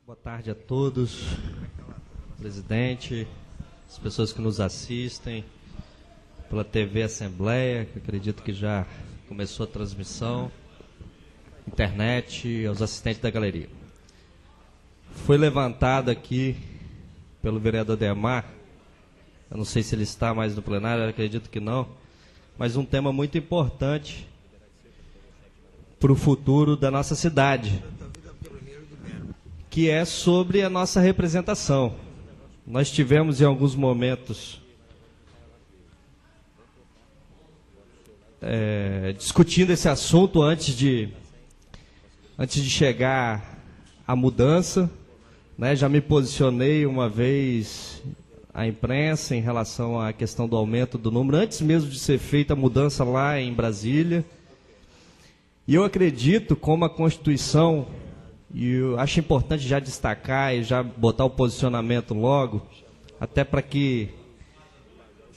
Boa tarde a todos, presidente, as pessoas que nos assistem pela TV Assembleia, que acredito que já começou a transmissão, internet, aos assistentes da galeria. Foi levantado aqui pelo vereador Demar, eu não sei se ele está mais no plenário, eu acredito que não, mas um tema muito importante para o futuro da nossa cidade, que é sobre a nossa representação. Nós tivemos em alguns momentos discutindo esse assunto antes de chegar à mudança, né? Já me posicionei uma vez à imprensa em relação à questão do aumento do número, antes mesmo de ser feita a mudança lá em Brasília. E eu acredito, como a Constituição, e eu acho importante já destacar e já botar o posicionamento logo, até para que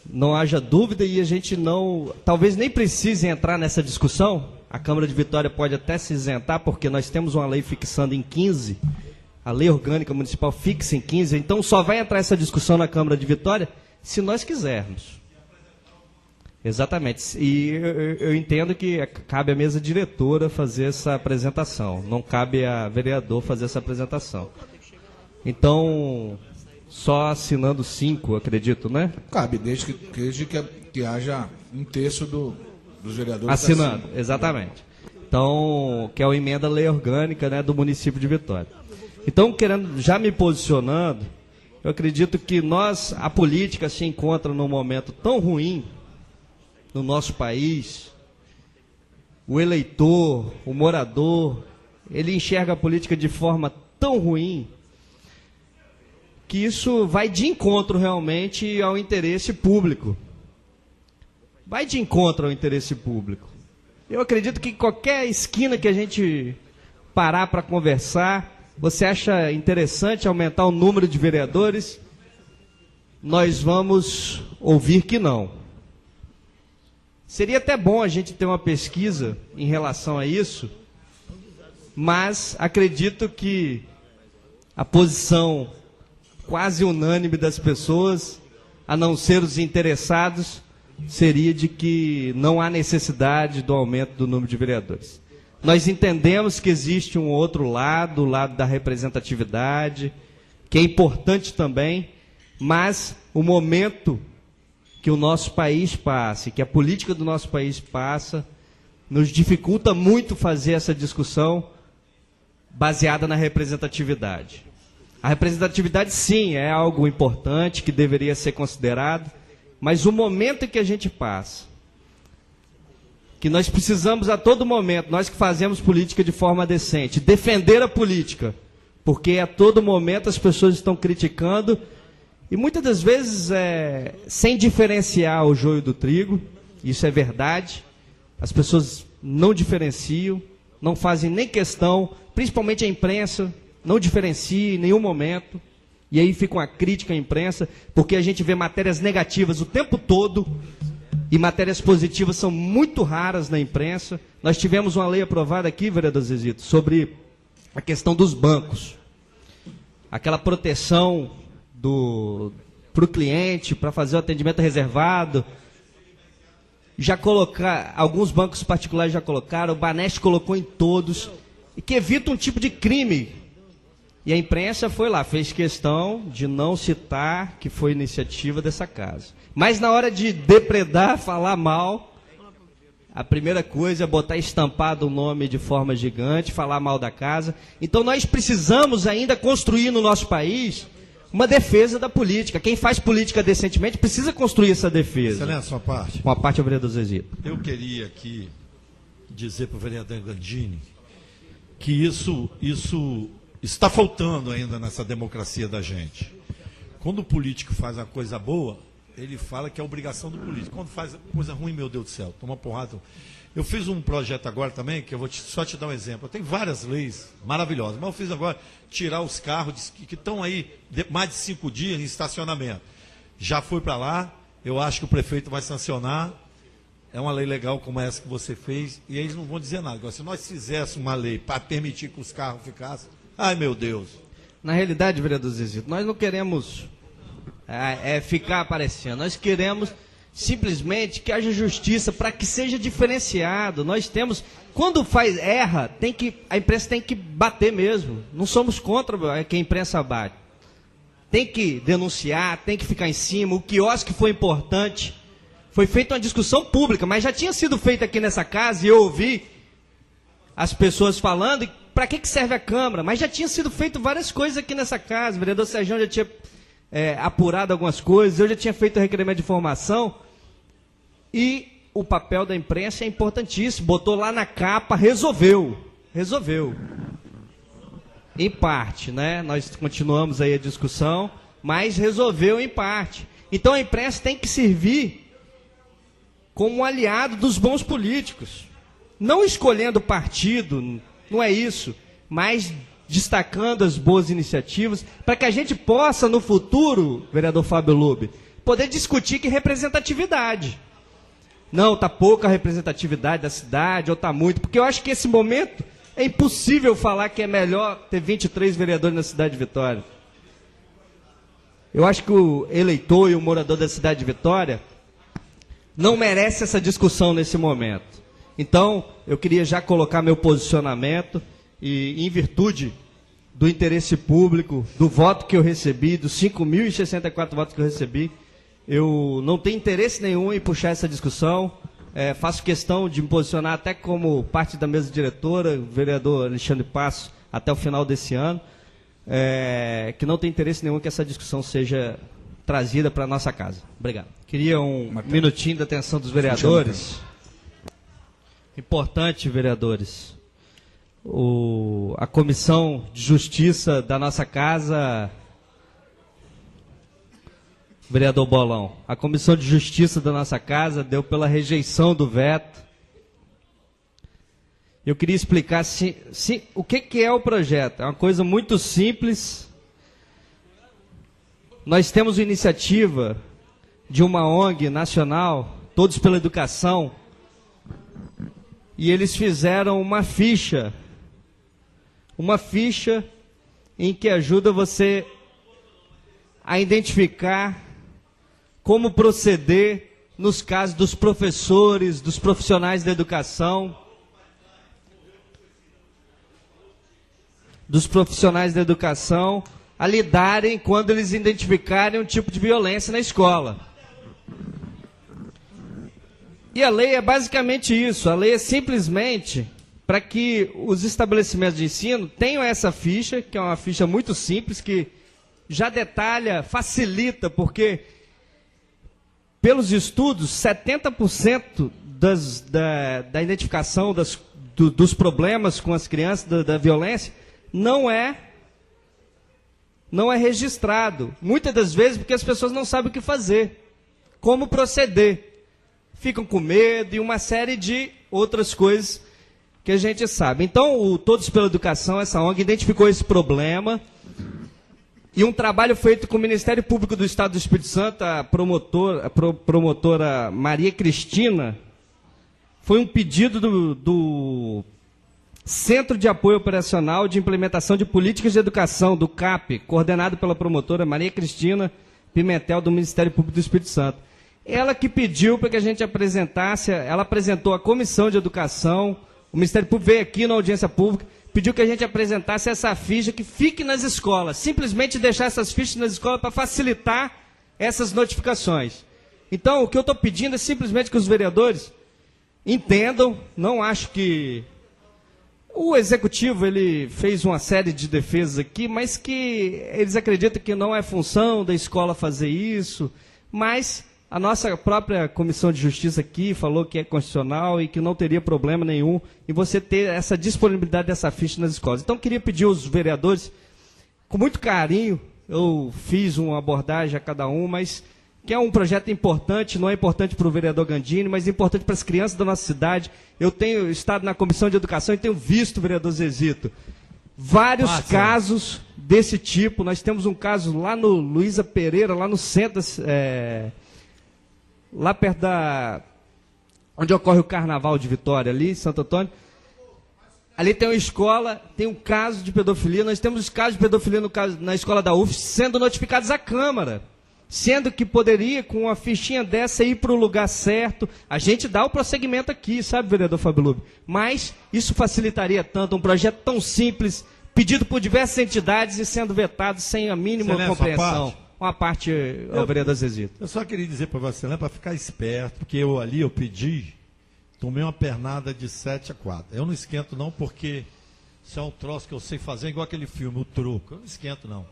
não haja dúvida e a gente não, talvez nem precise entrar nessa discussão. A Câmara de Vitória pode até se isentar, porque nós temos uma lei fixando em 15, a Lei Orgânica Municipal fixa em 15, então só vai entrar essa discussão na Câmara de Vitória se nós quisermos. Exatamente, e eu entendo que cabe à mesa diretora fazer essa apresentação, não cabe a vereador fazer essa apresentação. Então, só assinando 5, acredito, né? Cabe, desde que haja um terço dos vereadores assinando, exatamente. Então, que é a emenda à lei orgânica, né, do município de Vitória. Então, já me posicionando, eu acredito que a política se encontra num momento tão ruim no nosso país, o eleitor, o morador, ele enxerga a política de forma tão ruim que isso vai de encontro realmente ao interesse público. Vai de encontro ao interesse público. Eu acredito que qualquer esquina que a gente parar para conversar, você acha interessante aumentar o número de vereadores, nós vamos ouvir que não. Seria até bom a gente ter uma pesquisa em relação a isso, mas acredito que a posição quase unânime das pessoas, a não ser os interessados, seria de que não há necessidade do aumento do número de vereadores. Nós entendemos que existe um outro lado, o lado da representatividade, que é importante também, mas o momento que o nosso país passa, que a política do nosso país passa, nos dificulta muito fazer essa discussão baseada na representatividade. A representatividade, sim, é algo importante, que deveria ser considerado, mas o momento em que a gente passa, que nós precisamos a todo momento, nós que fazemos política de forma decente, defender a política, porque a todo momento as pessoas estão criticando, e muitas das vezes, sem diferenciar o joio do trigo, isso é verdade, as pessoas não diferenciam, não fazem nem questão, principalmente a imprensa, não diferencia em nenhum momento, e aí fica uma crítica à imprensa, porque a gente vê matérias negativas o tempo todo, e matérias positivas são muito raras na imprensa. Nós tivemos uma lei aprovada aqui, vereador Zezito, sobre a questão dos bancos, aquela proteção para o cliente, para fazer o atendimento reservado. Alguns bancos particulares já colocaram, o Banesp colocou em todos, e que evita um tipo de crime. E a imprensa foi lá, fez questão de não citar que foi iniciativa dessa casa. Mas na hora de depredar, falar mal, a primeira coisa é botar estampado o nome de forma gigante, falar mal da casa. Então nós precisamos ainda construir no nosso país uma defesa da política. Quem faz política decentemente precisa construir essa defesa. Excelência, sua parte. Com a parte do vereador Zezito. Eu queria aqui dizer para o vereador Gandini que isso está faltando ainda nessa democracia da gente. Quando o político faz uma coisa boa, ele fala que é obrigação do político. Quando faz coisa ruim, meu Deus do céu, toma porrada. Eu fiz um projeto agora também, que eu vou só te dar um exemplo. Tem várias leis maravilhosas, mas eu fiz agora tirar os carros que estão aí mais de 5 dias em estacionamento. Já fui para lá, eu acho que o prefeito vai sancionar. É uma lei legal como essa que você fez, e eles não vão dizer nada. Agora, se nós fizéssemos uma lei para permitir que os carros ficassem, ai meu Deus. Na realidade, vereador Zezito, nós não queremos ficar aparecendo. Nós queremos simplesmente que haja justiça para que seja diferenciado. Nós temos, quando erra, a imprensa tem que bater mesmo. Não somos contra que a imprensa bate. Tem que denunciar, tem que ficar em cima. O quiosque foi importante. Foi feita uma discussão pública, mas já tinha sido feita aqui nessa casa e eu ouvi as pessoas falando, para que serve a Câmara? Mas já tinha sido feito várias coisas aqui nessa casa. O vereador Sérgio já tinha apurado algumas coisas, eu já tinha feito o requerimento de informação. E o papel da imprensa é importantíssimo. Botou lá na capa, resolveu. Em parte, né? Nós continuamos aí a discussão, mas resolveu em parte. Então a imprensa tem que servir como um aliado dos bons políticos. Não escolhendo partido, não é isso, mas destacando as boas iniciativas, para que a gente possa, no futuro, vereador Fábio Lube, poder discutir que representatividade. Não, está pouca a representatividade da cidade, ou está muito, porque eu acho que esse momento é impossível falar que é melhor ter 23 vereadores na cidade de Vitória. Eu acho que o eleitor e o morador da cidade de Vitória não merece essa discussão nesse momento. Então, eu queria já colocar meu posicionamento e, em virtude do interesse público, do voto que eu recebi, dos 5.064 votos que eu recebi, eu não tenho interesse nenhum em puxar essa discussão. Faço questão de me posicionar até como parte da mesa diretora, o vereador Alexandre Passo, até o final desse ano, que não tem interesse nenhum que essa discussão seja trazida para a nossa casa. Obrigado. Queria um minutinho da atenção dos vereadores. Importante, vereadores. A Comissão de Justiça da nossa casa, vereador Bolão, a Comissão de Justiça da nossa casa deu pela rejeição do veto. Eu queria explicar o que é o projeto. É uma coisa muito simples. Nós temos uma iniciativa de uma ONG nacional, Todos pela Educação, e eles fizeram uma ficha em que ajuda você a identificar como proceder nos casos dos professores, dos profissionais da educação, a lidarem quando eles identificarem um tipo de violência na escola. E a lei é basicamente isso. A lei é simplesmente para que os estabelecimentos de ensino tenham essa ficha, que é uma ficha muito simples, que já detalha, facilita, porque, pelos estudos, 70% da identificação dos problemas com as crianças, da violência, não é registrado. Muitas das vezes porque as pessoas não sabem o que fazer, como proceder. Ficam com medo e uma série de outras coisas que a gente sabe. Então, o Todos pela Educação, essa ONG, identificou esse problema e um trabalho feito com o Ministério Público do Estado do Espírito Santo, a promotora Maria Cristina, foi um pedido do Centro de Apoio Operacional de Implementação de Políticas de Educação, do CAP, coordenado pela promotora Maria Cristina Pimentel, do Ministério Público do Espírito Santo. Ela que pediu para que a gente apresentasse, ela apresentou a Comissão de Educação, o Ministério Público veio aqui na audiência pública, pediu que a gente apresentasse essa ficha que fique nas escolas, simplesmente deixar essas fichas nas escolas para facilitar essas notificações. Então, o que eu estou pedindo é simplesmente que os vereadores entendam, não acho que o Executivo ele fez uma série de defesas aqui, mas que eles acreditam que não é função da escola fazer isso, mas a nossa própria Comissão de Justiça aqui falou que é constitucional e que não teria problema nenhum em você ter essa disponibilidade dessa ficha nas escolas. Então, queria pedir aos vereadores, com muito carinho, eu fiz uma abordagem a cada um, mas que é um projeto importante, não é importante para o vereador Gandini, mas é importante para as crianças da nossa cidade. Eu tenho estado na Comissão de Educação e tenho visto, vereador Zezito, vários casos desse tipo. Nós temos um caso lá no Luísa Pereira, lá no centro, lá perto onde ocorre o Carnaval de Vitória, ali, Santo Antônio. Ali tem uma escola, tem um caso de pedofilia, nós temos casos de pedofilia na escola da UF sendo notificados à Câmara, sendo que poderia, com uma fichinha dessa, ir para o lugar certo. A gente dá o prosseguimento aqui, sabe, vereador Fábio Lube? Mas isso facilitaria tanto um projeto tão simples, pedido por diversas entidades e sendo vetado sem a mínima Excelência, compreensão. Uma parte ao vereador Zezito. Eu só queria dizer para Vossa Excelência, para ficar esperto, porque eu pedi, tomei uma pernada de 7-4. Eu não esquento não, porque isso é um troço que eu sei fazer, igual aquele filme, O Troco. Eu não esquento não.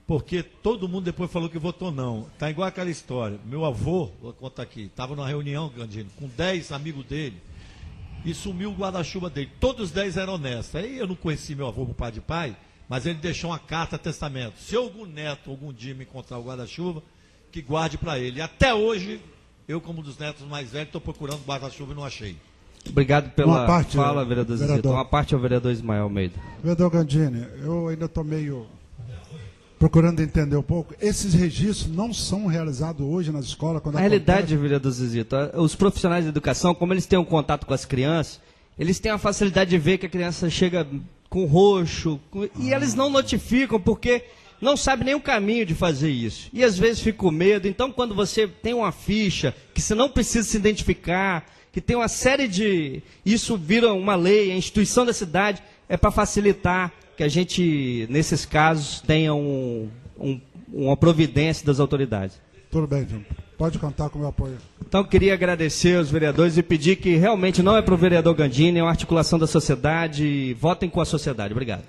Porque todo mundo depois falou que votou não. Tá igual aquela história. Meu avô, vou contar aqui, estava numa reunião, Gandini, com 10 amigos dele, e sumiu o guarda-chuva dele. Todos os 10 eram honestos. Aí eu não conheci meu avô por pai de pai, mas ele deixou uma carta testamento. Se algum neto algum dia me encontrar o guarda-chuva, que guarde para ele. E até hoje, eu como um dos netos mais velhos, estou procurando o guarda-chuva e não achei. Obrigado pela parte, fala, vereador Zezito. Uma parte ao vereador Ismael Almeida. Vereador Gandini, eu ainda estou meio procurando entender um pouco. Esses registros não são realizados hoje nas escolas? Quando Na realidade, vereador Zezito, os profissionais de educação, como eles têm um contato com as crianças, eles têm a facilidade de ver que a criança chega com roxo, e eles não notificam, porque não sabem nem o caminho de fazer isso. E às vezes fica com medo. Então, quando você tem uma ficha, que você não precisa se identificar, que tem uma série de... Isso vira uma lei, a instituição da cidade, é para facilitar que a gente, nesses casos, tenha uma providência das autoridades. Tudo bem, Júnior. Pode contar com o meu apoio. Então, queria agradecer aos vereadores e pedir que realmente não é para o vereador Gandini, é uma articulação da sociedade. Votem com a sociedade. Obrigado.